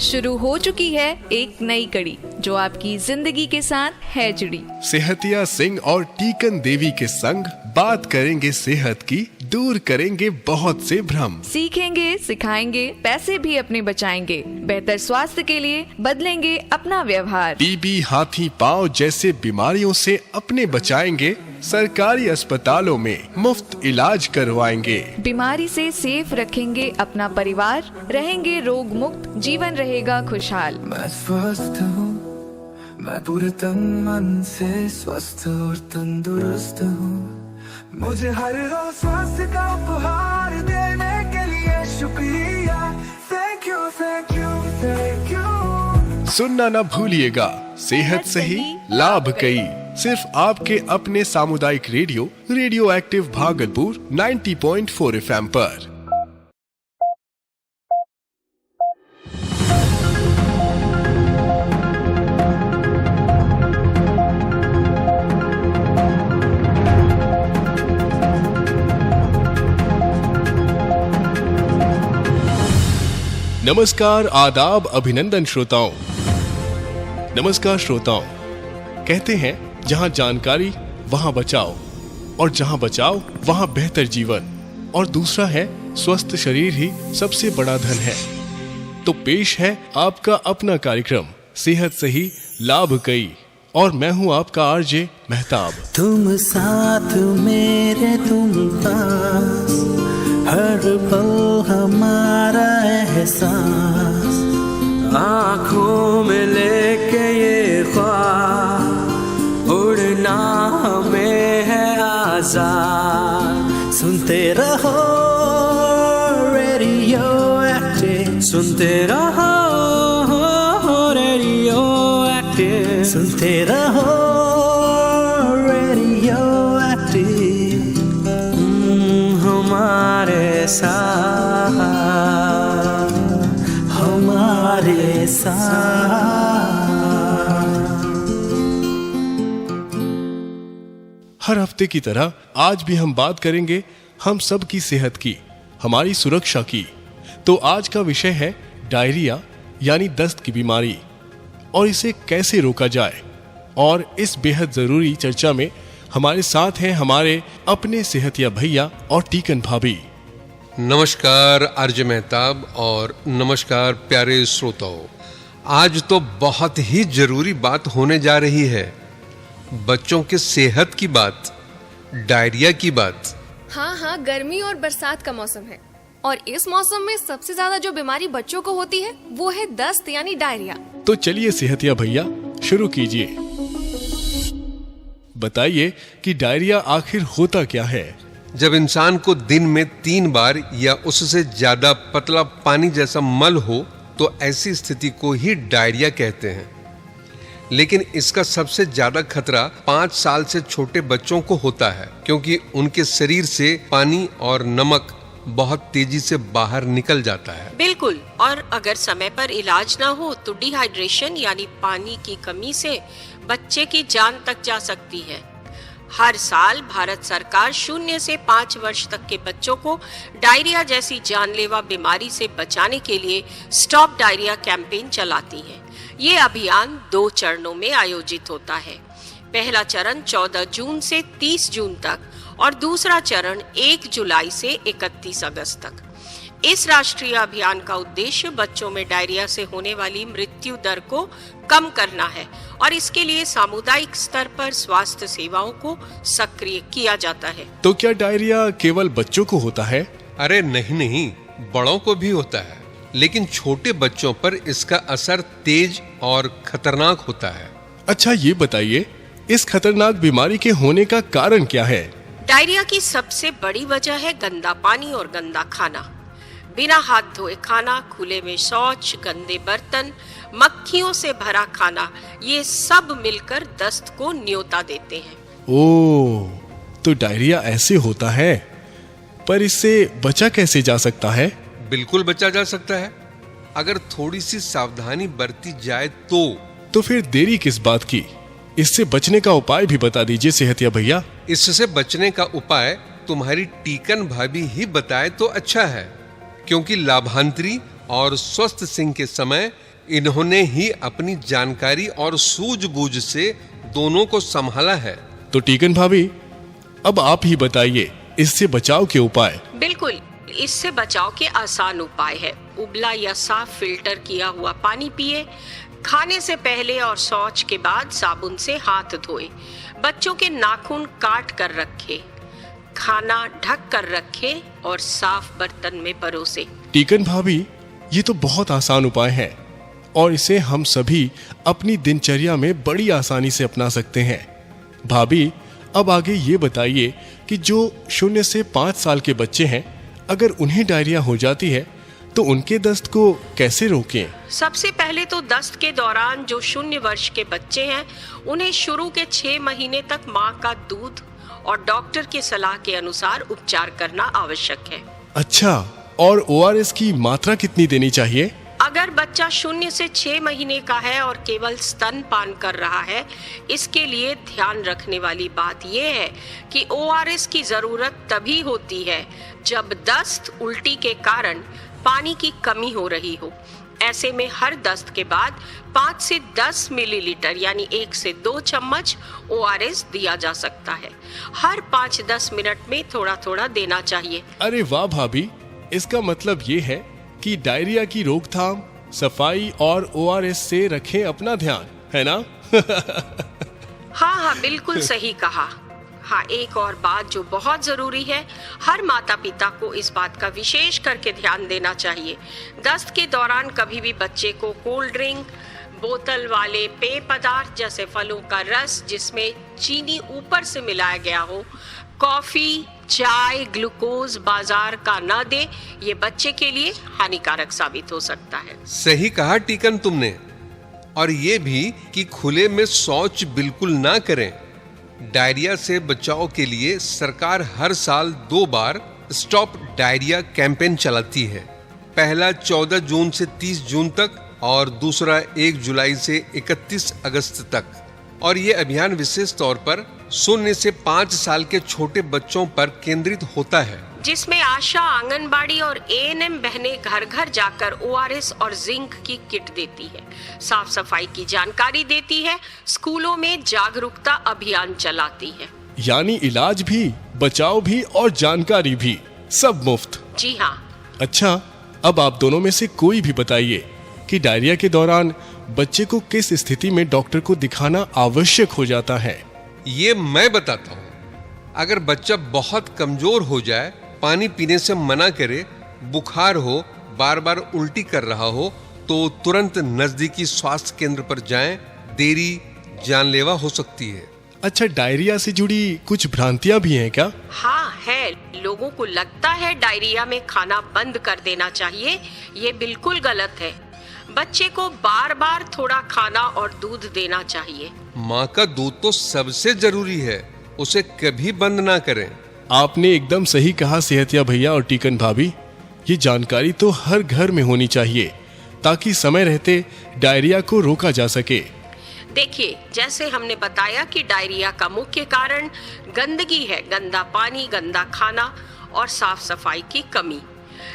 शुरू हो चुकी है एक नई कड़ी जो आपकी जिंदगी के साथ है जुड़ी। सेहतिया सिंह और टीकन देवी के संग बात करेंगे सेहत की, दूर करेंगे बहुत से भ्रम। सीखेंगे, सिखाएंगे, पैसे भी अपने बचाएंगे, बेहतर स्वास्थ्य के लिए बदलेंगे अपना व्यवहार। टीबी, हाथी पांव जैसे बीमारियों से अपने बचाएंगे, सरकारी अस्पतालों में मुफ्त इलाज करवाएंगे। बीमारी से सेफ रखेंगे अपना परिवार, रहेंगे रोग मुक्त, जीवन रहेगा खुशहाल। मैं स्वस्थ हूँ, मैं पूरे तन मन से स्वस्थ और तंदुरुस्त हूँ। मुझे हर रोज स्वास्थ्य का उपहार देने के लिए शुक्रिया। Thank you, thank you, thank you. सुनना न भूलिएगा, सेहत सही लाभ कई, सिर्फ आपके अपने सामुदायिक रेडियो एक्टिव भागलपुर 90.4 FM पर। नमस्कार, आदाब, अभिनंदन श्रोताओं। नमस्कार श्रोताओं। कहते हैं जहां जानकारी वहां बचाओ, और जहां बचाओ वहां बेहतर जीवन, और दूसरा है स्वस्थ शरीर ही सबसे बड़ा धन है। तो पेश है आपका अपना कार्यक्रम सेहत सही लाभ कई, और मैं हूं आपका आरजे मेहताब। तुम साथ मेरे, तुम पास, हर पल हमारा एहसास, आँखों में लेके ये ख्वाब, उड़ना हमें है आजाद। सुनते रहो रेडियो एक्टिव, सुनते रहो रेडियो एक्टिव, सुनते रहो रेडियो एक्टिव। हमारे साथ, हमारे साथ। हर हफ्ते की तरह आज भी हम बात करेंगे हम सब की सेहत की, हमारी सुरक्षा की। तो आज का विषय है डायरिया यानी दस्त की बीमारी, और इसे कैसे रोका जाए। और इस बेहद जरूरी चर्चा में हमारे साथ हैं हमारे अपने सेहतिया भैया और टीकन भाभी। नमस्कार आरजे मेहताब, और नमस्कार प्यारे श्रोताओ। आज तो बहुत ही जरूरी बात होने जा रही है, बच्चों के सेहत की बात, डायरिया की बात। हाँ, गर्मी और बरसात का मौसम है, और इस मौसम में सबसे ज्यादा जो बीमारी बच्चों को होती है वो है दस्त यानी डायरिया। तो चलिए सेहतिया भैया शुरू कीजिए, बताइए कि डायरिया आखिर होता क्या है। जब इंसान को दिन में 3 बार या उससे ज्यादा पतला पानी जैसा मल हो तो ऐसी स्थिति को ही डायरिया कहते हैं। लेकिन इसका सबसे ज्यादा खतरा 5 साल से छोटे बच्चों को होता है, क्योंकि उनके शरीर से पानी और नमक बहुत तेजी से बाहर निकल जाता है। बिल्कुल, और अगर समय पर इलाज ना हो तो डिहाइड्रेशन यानी पानी की कमी से बच्चे की जान तक जा सकती है। हर साल भारत सरकार 0 से 5 वर्ष तक के बच्चों को डायरिया जैसी जानलेवा बीमारी से बचाने के लिए स्टॉप डायरिया कैंपेन चलाती है। ये अभियान 2 चरणों में आयोजित होता है। पहला चरण 14 जून से 30 जून तक, और दूसरा चरण 1 जुलाई से 31 अगस्त तक। इस राष्ट्रीय अभियान का उद्देश्य बच्चों में डायरिया से होने वाली मृत्यु दर को कम करना है, और इसके लिए सामुदायिक स्तर पर स्वास्थ्य सेवाओं को सक्रिय किया जाता है। तो क्या डायरिया केवल बच्चों को होता है? अरे नहीं, बड़ों को भी होता है, लेकिन छोटे बच्चों पर इसका असर तेज और खतरनाक होता है। अच्छा, ये बताइए इस खतरनाक बीमारी के होने का कारण क्या है? डायरिया की सबसे बड़ी वजह है गंदा पानी और गंदा खाना। बिना हाथ धोए खाना, खुले में शौच, गंदे बर्तन, मक्खियों से भरा खाना, ये सब मिलकर दस्त को न्योता देते हैं। ओह, तो डायरिया ऐसे होता है। पर इससे बचा कैसे जा सकता है? बिल्कुल बचा जा सकता है, अगर थोड़ी सी सावधानी बरती जाए तो फिर देरी किस बात की? इससे बचने का उपाय भी बता दीजिए सेहतिया भैया। इससे बचने का उपाय तुम्हारी टीकन भाभी ही बताए तो अच्छा है, क्योंकि लाभांतरी और स्वस्थ सिंह के समय इन्होंने ही अपनी जानकारी और सूझबूझ से दोनों को संभाला है। तो टीकन भाभी, अब आप ही बताइए इससे बचाव के उपाय। बिल्कुल, इससे बचाव के आसान उपाय है। उबला या साफ फिल्टर किया हुआ पानी पिए, खाने से पहले और शौच के बाद साबुन से हाथ धोए, बच्चों के नाखून काट कर रखे, खाना ढक कर रखे और साफ बर्तन में परोसे। टीकन भाभी, ये तो बहुत आसान उपाय है और इसे हम सभी अपनी दिनचर्या में बड़ी आसानी से अपना सकते हैं। भाभी, अब आगे ये बताइए कि जो 0 से 5 साल के बच्चे हैं, अगर उन्हें डायरिया हो जाती है तो उनके दस्त को कैसे रोकें? सबसे पहले तो दस्त के दौरान जो 0 वर्ष के बच्चे हैं, उन्हें शुरू के 6 महीने तक माँ का दूध और डॉक्टर की सलाह के अनुसार उपचार करना आवश्यक है। अच्छा, और ORS की मात्रा कितनी देनी चाहिए? अगर बच्चा 0 से 6 महीने का है और केवल स्तनपान कर रहा है, इसके लिए ध्यान रखने वाली बात यह है कि ORS की जरूरत तभी होती है जब दस्त, उल्टी के कारण पानी की कमी हो रही हो। ऐसे में हर दस्त के बाद 5 से 10 मिलीलीटर यानी 1 से 2 चम्मच ORS दिया जा सकता है। हर 5-10 मिनट में थोड़ा थोड़ा देना चाहिए। अरे वाह भाभी, इसका मतलब ये है कि डायरिया की रोकथाम, सफाई और ORS से रखें अपना ध्यान, है ना? हाँ, बिल्कुल सही कहा। हाँ, एक और बात जो बहुत जरूरी है, हर माता पिता को इस बात का विशेष करके ध्यान देना चाहिए। दस्त के दौरान कभी भी बच्चे को कोल्ड ड्रिंक, बोतल वाले पेय पदार्थ जैसे फलों का रस जिसमें चीनी ऊपर से मिलाया गया हो, कॉफी, चाय, ग्लूकोज बाजार का न दे। ये बच्चे के लिए हानिकारक साबित हो सकता है। सही कहा टीकन तुमने। और ये भी कि खुले में शौच बिल्कुल ना करें। डायरिया से बचाव के लिए सरकार हर साल 2 बार स्टॉप डायरिया कैंपेन चलाती है। पहला 14 जून से 30 जून तक और दूसरा 1 जुलाई से 31 अगस्त तक। और ये अभियान विशेष तौर पर 0 से 5 साल के छोटे बच्चों पर केंद्रित होता है, जिसमें आशा, आंगनबाड़ी और ANM बहनें घर घर जाकर ORS और जिंक की किट देती है, साफ सफाई की जानकारी देती है, स्कूलों में जागरूकता अभियान चलाती है। यानी इलाज भी, बचाव भी और जानकारी भी, सब मुफ्त। जी हाँ। अच्छा, अब आप दोनों में से कोई भी बताइए कि डायरिया के दौरान बच्चे को किस स्थिति में डॉक्टर को दिखाना आवश्यक हो जाता है? ये मैं बताता हूँ। अगर बच्चा बहुत कमजोर हो जाए, पानी पीने से मना करे, बुखार हो, बार बार उल्टी कर रहा हो, तो तुरंत नजदीकी स्वास्थ्य केंद्र पर जाएं। देरी जानलेवा हो सकती है। अच्छा, डायरिया से जुड़ी कुछ भ्रांतियां भी हैं क्या? हाँ है। लोगों को लगता है डायरिया में खाना बंद कर देना चाहिए। ये बिल्कुल गलत है। बच्चे को बार बार थोड़ा खाना और दूध देना चाहिए। माँ का दूध तो सबसे जरूरी है, उसे कभी बंद ना करें। आपने एकदम सही कहा सेहतिया भैया और टीकन भाभी। ये जानकारी तो हर घर में होनी चाहिए ताकि समय रहते डायरिया को रोका जा सके। देखिए, जैसे हमने बताया कि डायरिया का मुख्य कारण गंदगी है, गंदा पानी, गंदा खाना और साफ सफाई की कमी।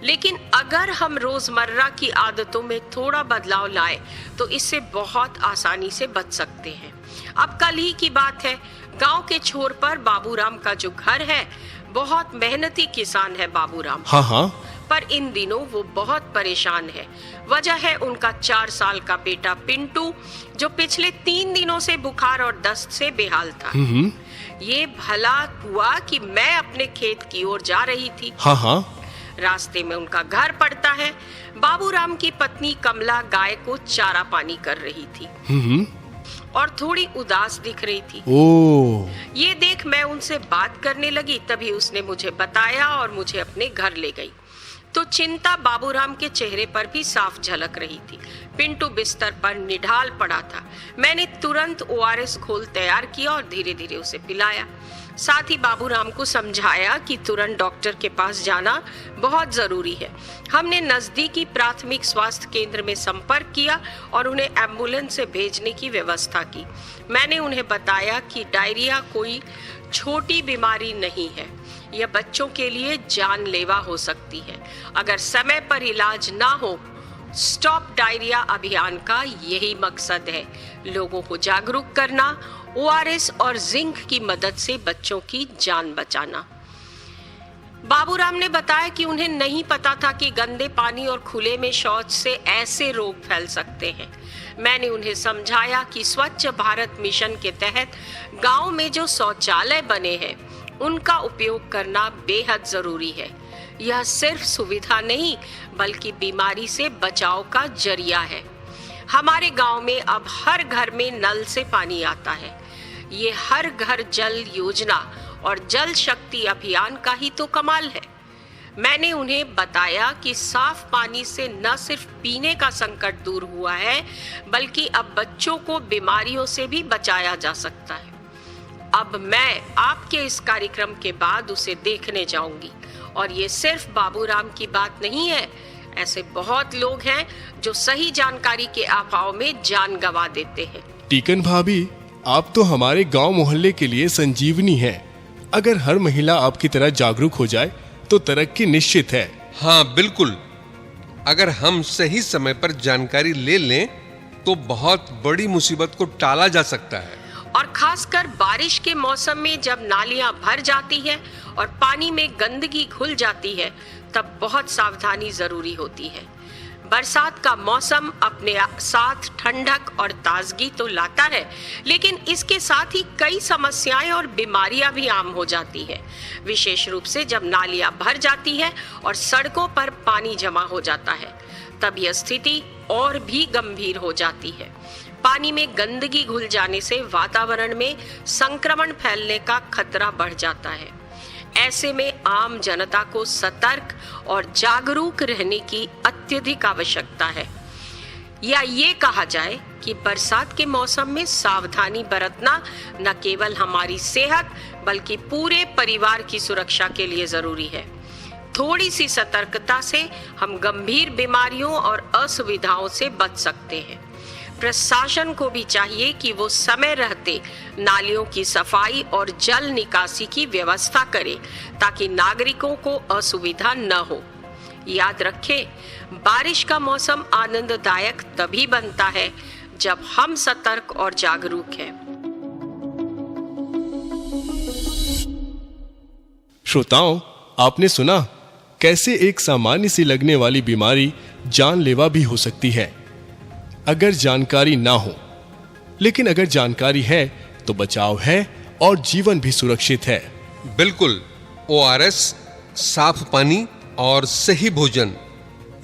लेकिन अगर हम रोजमर्रा की आदतों में थोड़ा बदलाव लाए तो इससे बहुत आसानी से बच सकते हैं। अब कल ही की बात है, गांव के छोर पर बाबूराम का जो घर है, बहुत मेहनती किसान है बाबूराम। हाँ। पर इन दिनों वो बहुत परेशान है। वजह है उनका 4 साल का बेटा पिंटू, जो पिछले 3 दिनों से बुखार और दस्त से बेहाल था। ये भला हुआ कि मैं अपने खेत की ओर जा रही थी। हाँ। रास्ते में उनका घर पड़ता है। बाबूराम की पत्नी कमला गाय को चारा पानी कर रही थी और थोड़ी उदास दिख रही थी। ओह। ये देख मैं उनसे बात करने लगी। तभी उसने मुझे बताया और मुझे अपने घर ले गई। तो चिंता बाबूराम के चेहरे पर भी साफ झलक रही थी। पिंटू बिस्तर पर निढाल पड़ा था। मैंने तुरंत ORS घोल तैयार किया और धीरे धीरे उसे पिलाया। साथ ही बाबूराम को समझाया कि तुरंत डॉक्टर के पास जाना बहुत जरूरी है। हमने नजदीकी प्राथमिक स्वास्थ्य केंद्र में संपर्क किया और उन्हें एम्बुलेंस से भेजने की व्यवस्था की। मैंने उन्हें बताया कि डायरिया कोई छोटी बीमारी नहीं है, यह बच्चों के लिए जानलेवा हो सकती है। अगर समय पर इलाज ना हो स्टॉप डायरिया अभियान का यही मकसद है, लोगों को जागरूक करना, ORS और जिंक की मदद से बच्चों की जान बचाना। बाबूराम ने बताया कि उन्हें नहीं पता था कि गंदे पानी और खुले में शौच से ऐसे रोग फैल सकते हैं। मैंने उन्हें समझाया कि स्वच्छ भारत मिशन के तहत गांव में जो शौचालय बने हैं उनका उपयोग करना बेहद जरूरी है। यह सिर्फ सुविधा नहीं बल्कि बीमारी से बचाव का जरिया है। हमारे गांव में अब हर घर में नल से पानी आता है। ये हर घर जल योजना और जल शक्ति अभियान का ही तो कमाल है। मैंने उन्हें बताया कि साफ पानी से न सिर्फ पीने का संकट दूर हुआ है बल्कि अब बच्चों को बीमारियों से भी बचाया जा सकता है। अब मैं आपके इस कार्यक्रम के बाद उसे देखने जाऊंगी। और ये सिर्फ बाबूराम की बात नहीं है, ऐसे बहुत लोग हैं जो सही जानकारी के अभाव में जान गंवा देते हैं। टीकन भाभी, आप तो हमारे गांव मोहल्ले के लिए संजीवनी है। अगर हर महिला आपकी तरह जागरूक हो जाए तो तरक्की निश्चित है। हाँ बिल्कुल, अगर हम सही समय पर जानकारी ले लें तो बहुत बड़ी मुसीबत को टाला जा सकता है। और खासकर बारिश के मौसम में जब नालियां भर जाती है और पानी में गंदगी घुल जाती है तब बहुत सावधानी जरूरी होती है। बरसात का मौसम अपने साथ ठंडक और ताजगी तो लाता है, लेकिन इसके साथ ही कई समस्याएं और बीमारियां भी आम हो जाती है, विशेष रूप से जब नालियां भर जाती है और सड़कों पर पानी जमा हो जाता है। तब यह स्थिति और भी गंभीर हो जाती है। पानी में गंदगी घुल जाने से वातावरण में संक्रमण फैलने का खतरा बढ़ जाता है। ऐसे में आम जनता को सतर्क और जागरूक रहने की अत्यधिक आवश्यकता है। या ये कहा जाए कि बरसात के मौसम में सावधानी बरतना न केवल हमारी सेहत बल्कि पूरे परिवार की सुरक्षा के लिए जरूरी है। थोड़ी सी सतर्कता से हम गंभीर बीमारियों और असुविधाओं से बच सकते हैं। प्रशासन को भी चाहिए कि वो समय रहते नालियों की सफाई और जल निकासी की व्यवस्था करे ताकि नागरिकों को असुविधा न हो। याद रखें, बारिश का मौसम आनंददायक तभी बनता है जब हम सतर्क और जागरूक हैं। श्रोताओं, आपने सुना कैसे एक सामान्य सी लगने वाली बीमारी जानलेवा भी हो सकती है अगर जानकारी ना हो। लेकिन अगर जानकारी है तो बचाव है और जीवन भी सुरक्षित है। बिल्कुल, ORS, साफ पानी और सही भोजन,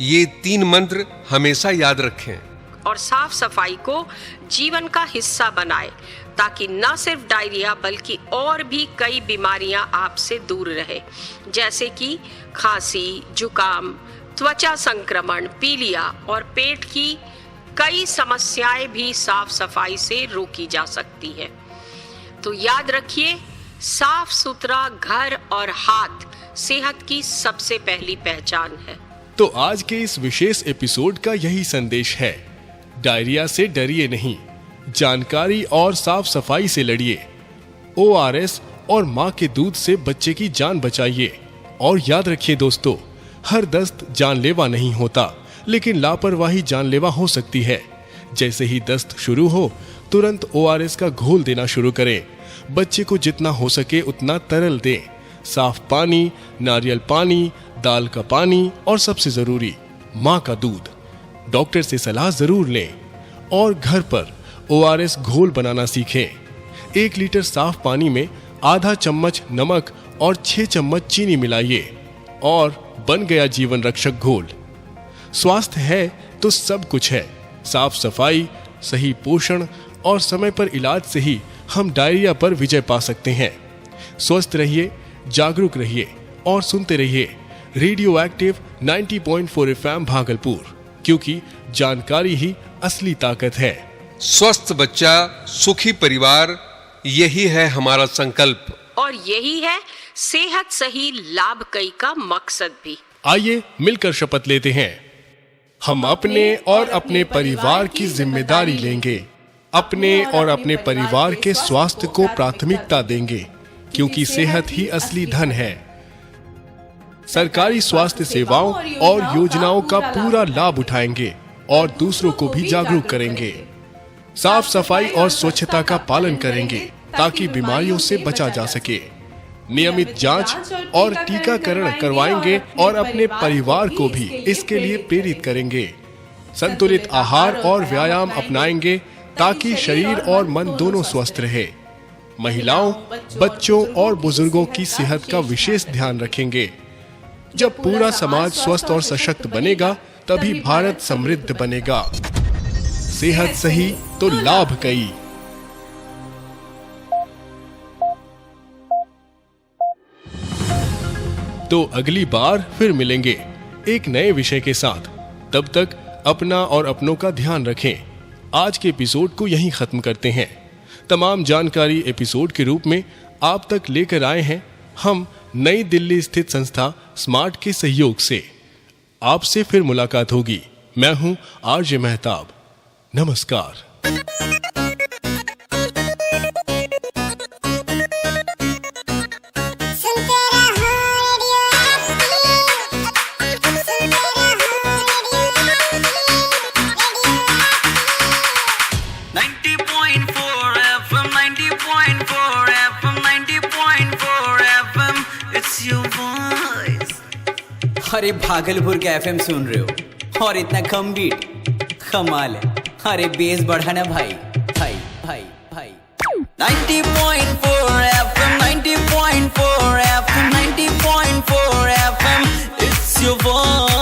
ये 3 मंत्र हमेशा याद रखें। और साफ सफाई को जीवन का हिस्सा बनाए ताकि न सिर्फ डायरिया बल्कि और भी कई बीमारियां आपसे दूर रहे, जैसे कि खांसी, जुकाम, त्वचा संक्रमण, पीलिया और पेट की कई समस्याएं भी साफ सफाई से रोकी जा सकती है। तो याद रखिए, साफ सुथरा घर और हाथ सेहत की सबसे पहली पहचान है। तो आज के इस विशेष एपिसोड का यही संदेश है, डायरिया से डरिए नहीं, जानकारी और साफ सफाई से लड़िए। ORS और माँ के दूध से बच्चे की जान बचाइए। और याद रखिए दोस्तों, हर दस्त जानलेवा नहीं होता, लेकिन लापरवाही जानलेवा हो सकती है। जैसे ही दस्त शुरू हो तुरंत ORS का घोल देना शुरू करें। बच्चे को जितना हो सके उतना तरल दें। साफ पानी, नारियल पानी, दाल का पानी और सबसे जरूरी माँ का दूध। डॉक्टर से सलाह जरूर लें और घर पर ORS घोल बनाना सीखें। 1 लीटर साफ पानी में आधा चम्मच नमक और 6 चम्मच चीनी मिलाइए और बन गया जीवन रक्षक घोल। स्वास्थ्य है तो सब कुछ है। साफ सफाई, सही पोषण और समय पर इलाज से ही हम डायरिया पर विजय पा सकते हैं। स्वस्थ रहिए, जागरूक रहिए और सुनते रहिए रेडियो एक्टिव 90.4 FM भागलपुर, क्योंकि जानकारी ही असली ताकत है। स्वस्थ बच्चा, सुखी परिवार, यही है हमारा संकल्प और यही है सेहत सही लाभ कई का मकसद भी। आइए मिलकर शपथ लेते हैं। हम अपने और अपने परिवार की जिम्मेदारी लेंगे। अपने और अपने परिवार के स्वास्थ्य को प्राथमिकता देंगे, क्योंकि सेहत ही असली धन है। सरकारी स्वास्थ्य सेवाओं और योजनाओं का पूरा लाभ उठाएंगे और दूसरों को भी जागरूक करेंगे। साफ सफाई और स्वच्छता का पालन करेंगे ताकि बीमारियों से बचा जा सके। नियमित जांच और टीकाकरण करवाएंगे और अपने परिवार को भी इसके लिए प्रेरित करेंगे। संतुलित आहार और व्यायाम अपनाएंगे ताकि शरीर और मन दोनों स्वस्थ रहे। महिलाओं, बच्चों और बुजुर्गों की सेहत का विशेष ध्यान रखेंगे। जब पूरा समाज स्वस्थ और सशक्त बनेगा तभी भारत समृद्ध बनेगा। सेहत सही तो लाभ कई। तो अगली बार फिर मिलेंगे एक नए विषय के साथ। तब तक अपना और अपनों का ध्यान रखें। आज के एपिसोड को यहीं खत्म करते हैं। तमाम जानकारी एपिसोड के रूप में आप तक लेकर आए हैं हम नई दिल्ली स्थित संस्था स्मार्ट के सहयोग से। आपसे फिर मुलाकात होगी। मैं हूं आरजे मेहताब। नमस्कार। अरे भागलपुर का एफएम सुन रहे हो और इतना कम बीट, कमाल है। अरे बेस बढ़ाना भाई भाई भाई भाई। 90.4 FM, 90.4 FM, 90.4 FM, it's your voice।